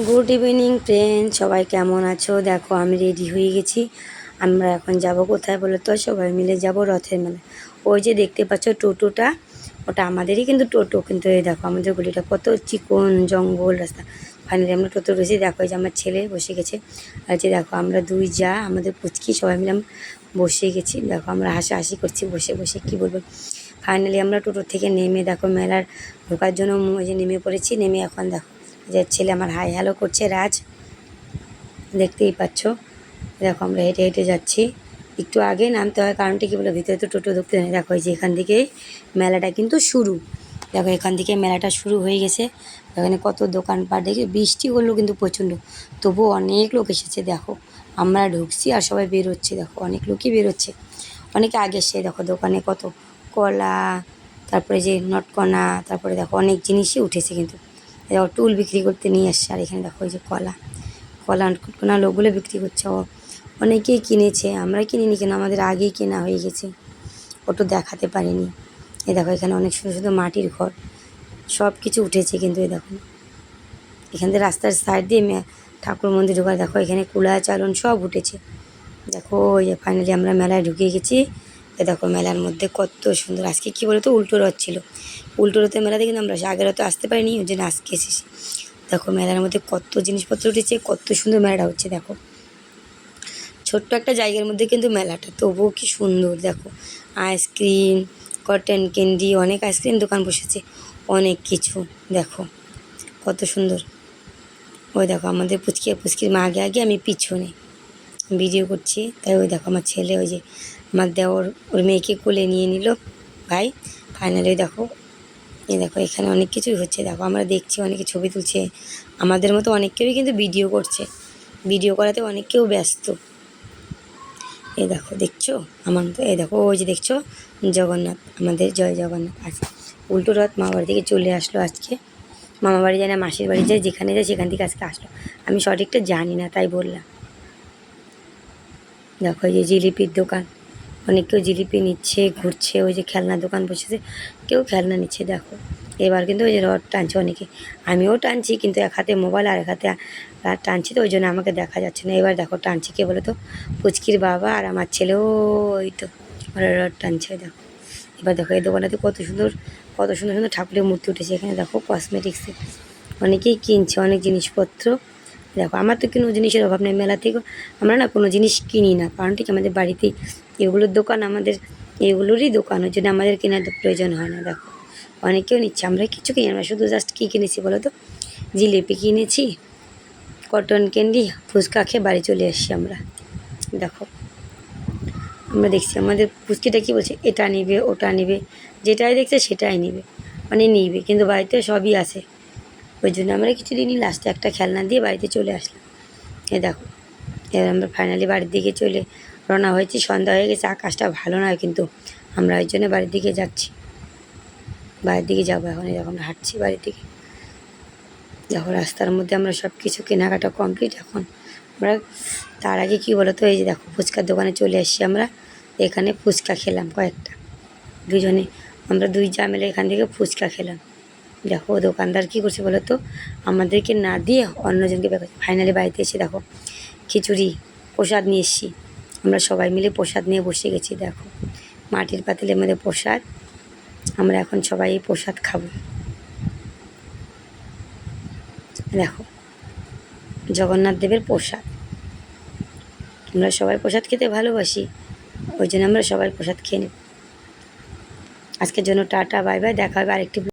Good evening friend, সবাই কেমন আছো? দেখো আমি রেডি হয়ে গেছি। আমরা এখন যাব কোথায় বলো তো? সবাই মিলে যাব রথের মেলায়। ওই যে দেখতে পাচ্ছ টোটোটা, ওটা আমাদেরই কিন্তু টোটো। কিন্তু এই দেখো আমাদের গলিটা কত চিকন জঙ্গল রাস্তা। ফাইনালি আমরা টোটো রয়েছি। দেখো এই যে আমার ছেলে বসে গেছে, আর যে দেখো আমরা দুই যা আমাদের পুচকি সবাই মিলে বসে গেছি। দেখো আমরা হাসাহাসি করছি বসে বসে, কী বলবো। ফাইনালি আমরা টোটো থেকে নেমে দেখো মেলার ঢোকার জন্য ওই যে নেমে পড়েছি। নেমে এখন দেখো যে ছেলে আমার হাই হ্যালো করছে, রাজ, দেখতেই পাচ্ছ। দেখো আমরা হেঁটে হেঁটে যাচ্ছি। একটু আগে নামতে হয়, কারণটা কী বলো, ভিতরে তো টোটো ঢুকতে নেই। দেখো এই যে এখান থেকে মেলাটা কিন্তু শুরু। দেখো এখান থেকে মেলাটা শুরু হয়ে গেছে। এখানে কত দোকানপাট, দেখে বৃষ্টি হলো কিন্তু প্রচণ্ড, তবুও অনেক লোক এসেছে। দেখো আমরা ঢুকছি আর সবাই বেরোচ্ছে। দেখো অনেক লোকই বেরোচ্ছে, অনেকে আগে এসে। দেখো দোকানে কত কলা, তারপরে যে নটকনা, তারপরে দেখো অনেক জিনিসই উঠেছে কিন্তু। দেখো টুল বিক্রি করতে নিয়ে আসছে। আর এখানে দেখো এই যে কলা কলা নটকনা লোকগুলো বিক্রি করছে। অনেকেই কিনেছে, আমরা কিনিনি কেন, আমাদের আগেই কেনা হয়ে গেছে, ওটা দেখাতে পারিনি। এই দেখো এখানে অনেক সুন্দর সুন্দর মাটির ঘর, সব কিছু উঠেছে কিন্তু। এই দেখো এখান থেকে রাস্তার সাইড দিয়ে ঠাকুর মন্দির ঢোকা। দেখো এখানে কুলা চালন সব উঠেছে। দেখো ওই যে ফাইনালি আমরা মেলায় ঢুকে গেছি। দেখো মেলার মধ্যে কত সুন্দর। আজকে কী বলতো, উল্টো রথ ছিল। উল্টো রথের মেলাতে কিন্তু আমরা আগের রথে আসতে পারিনি, ওই জন্য আজকে এসেছি। দেখো মেলার মধ্যে কত জিনিসপত্র উঠেছে, কত সুন্দর মেলাটা হচ্ছে। দেখো ছোট্ট একটা জায়গার মধ্যে কিন্তু মেলাটা, তবুও কি সুন্দর। দেখো আইসক্রিম, কটন ক্যান্ডি, অনেক আইসক্রিম দোকান বসেছে, অনেক কিছু। দেখো কত সুন্দর। ওই দেখো আমাদের পুচকির মা আগে আগে, আমি পিছনে ভিডিও করছি। তাই ওই দেখো আমার ছেলে, ওই যে আমার দেওর, ওর মেয়েকে কোলে নিয়ে নিল ভাই। ফাইনালি দেখো এই দেখো এখানে অনেক কিছুই হচ্ছে। দেখো আমরা দেখছি, অনেকে ছবি তুলছে, আমাদের মতো অনেক কেউই কিন্তু ভিডিও করছে। ভিডিও করাতে অনেক কেউ ব্যস্ত। এই দেখো দেখছো আমার মতো। এই দেখো ওই যে দেখছো জগন্নাথ, আমাদের জয় জগন্নাথ। আচ্ছা উল্টো রথ মামা বাড়ি থেকে চলে আসলো আজকে। মামা বাড়ি যায় না, মাসির বাড়ি যায়, যেখানে যায় সেখান থেকে আজকে আসলো। আমি সঠিকটা জানি না, তাই বললাম। দেখো এই যে জিলিপির দোকান, অনেক কেউ জিলিপি নিচ্ছে, ঘুরছে। ওই যে খেলনা দোকান বসেছে, কেউ খেলনা নিচ্ছে। দেখো এবার কিন্তু ওই যে রড টানছে অনেকে, আমিও টানছি, কিন্তু এক হাতে মোবাইল আর এক হাতে টানছি, তো ওই জন্য আমাকে দেখা যাচ্ছে না। এবার দেখো টানছি কে বলো তো, পুচকির বাবা আর আমার ছেলেও, ওই তো ওরা রড টানছে। দেখো এবার দেখো এই দোকানটাতে কত সুন্দর কত সুন্দর সুন্দর ঠাকুরের মূর্তি উঠেছে। এখানে দেখো কসমেটিক্সে অনেকেই কিনছে অনেক জিনিসপত্র। দেখো আমার তো কোনো জিনিসের অভাব নেই, মেলা থেকে আমরা না কোনো জিনিস কিনি না, কারণ ঠিক আমাদের বাড়িতেই এগুলোর দোকান, আমাদের এগুলোরই দোকান, ওই জন্য আমাদের কেনার প্রয়োজন হয় না। দেখো অনেকেও নিচ্ছে, আমরা কিছু কিনি না, শুধু জাস্ট কী কিনেছি বলো তো, জিলিপি কিনেছি, কটন ক্যান্ডি, ফুচকা খেয়ে বাড়ি চলে এসেছি আমরা। দেখো আমরা দেখছি আমাদের পুচকিটা কী বলছে, এটা নিবে ওটা নিবে, যেটাই দেখছে সেটাই নিবে, মানে নিবে, কিন্তু বাড়িতে সবই আছে। ওই জন্য আমরা কিছু দিনই লাস্টে একটা খেলনা দিয়ে বাড়িতে চলে আসলাম। এ দেখো এবার আমরা ফাইনালি বাড়ির দিকে চলে রওনা হয়েছি। সন্ধ্যা হয়ে গেছে, আকাশটা ভালো নয়, কিন্তু আমরা ওই জন্য বাড়ির দিকে যাচ্ছি, বাড়ির দিকে যাবো এখন। এই আমরা হাঁটছি বাড়ির দিকে। দেখো রাস্তার মধ্যে আমরা সব কিছু কেনাকাটা কমপ্লিট। এখন আমরা তার আগে কী বলো তো, এই যে দেখো ফুচকার দোকানে চলে এসেছি আমরা। এখানে ফুচকা খেলাম কয়েকটা, দুজনে আমরা দুই যা মিলে এখান থেকে ফুচকা খেলাম। দেখো দোকানদার কী করছে বলো তো, আমাদেরকে না দিয়ে অন্যজনকে বের করছে। ফাইনালি বাড়িতে এসে দেখো খিচুড়ি প্রসাদ নিয়ে এসেছি, আমরা সবাই মিলে প্রসাদ নিয়ে বসে গেছি। দেখো মাটির পাতিলের মধ্যে প্রসাদ, আমরা এখন সবাই এই প্রসাদ খাবো। দেখো জগন্নাথ দেবের প্রসাদ, আমরা সবাই প্রসাদ খেতে ভালোবাসি, ওই জন্য আমরা সবাই প্রসাদ খেয়ে নেব। আজকের জন্য টাটা বাই বাই, দেখা হবে আরেকটি